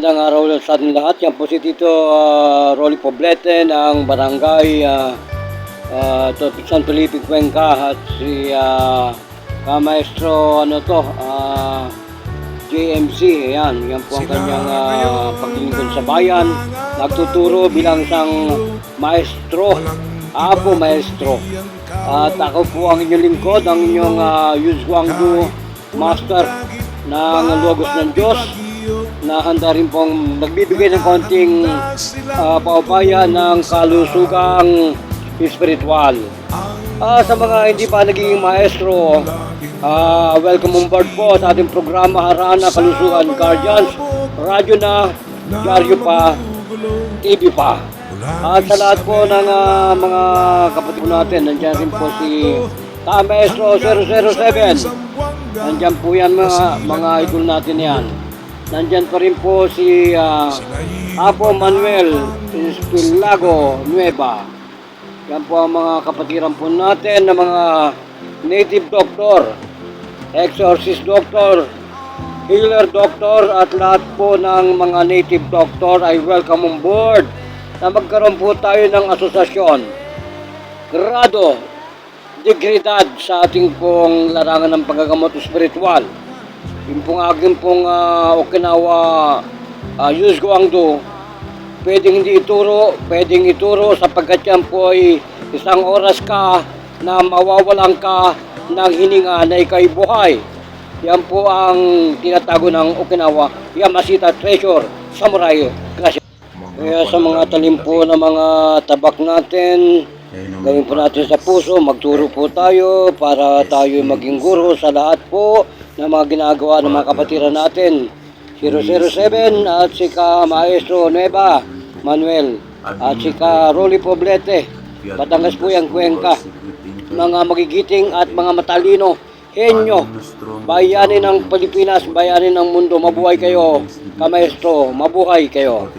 Magandang araw sa ating lahat. Yan po si Tito Rolly Poblete ng Barangay San Felipe, Cuenca, at si Maestro JMC. Yan po ang kanyang paglilingkod sa bayan. Nagtuturo bilang isang maestro, maestro. At ako po ang inyong lingkod, ang inyong Yus Guangdu Master ng Logos ng Diyos, na handa rin pong nagbibigay ng konting paubaya ng kalusugang spiritual. Sa mga hindi pa naging maestro, welcome on board po sa ating programa Harana Kalusugan Guardians, radyo na, dyaryo pa, TV pa. At sa lahat po ng mga kapatid natin, nandiyan rin po si Maestro 007. Nandiyan po yan mga idol natin yan. Nandiyan pa rin po si Apo Manuel Espilago Nueva. Yan po ang mga kapatiran po natin na mga native doctor, exorcist doctor, healer doctor, at lahat po ng mga native doctor ay welcome on board na magkaroon po tayo ng asosasyon, grado, degredad sa ating pong larangan ng paggagamot spiritual. Yung pong aking pong Okinawa Yus Guangdu, pwedeng ituro sapagkat yan po ay isang oras ka na mawawalan ka ng hininga na ika'y buhay. Yan po ang tinatago ng Okinawa Yamashita Treasure Samurai Class. Kaya sa mga talim po na mga tabak natin, gawin po natin sa puso, magturo po tayo para tayo maging guro sa lahat po na mga ginagawa ng mga kapatiran natin. 007 at si Maestro Nueva Manuel at si Rolly Poblete, Batangas po yung Cuenca. Mga magigiting at mga matalino, henyo, bayani ng Pilipinas, bayani ng mundo, mabuhay kayo, Maestro, mabuhay kayo.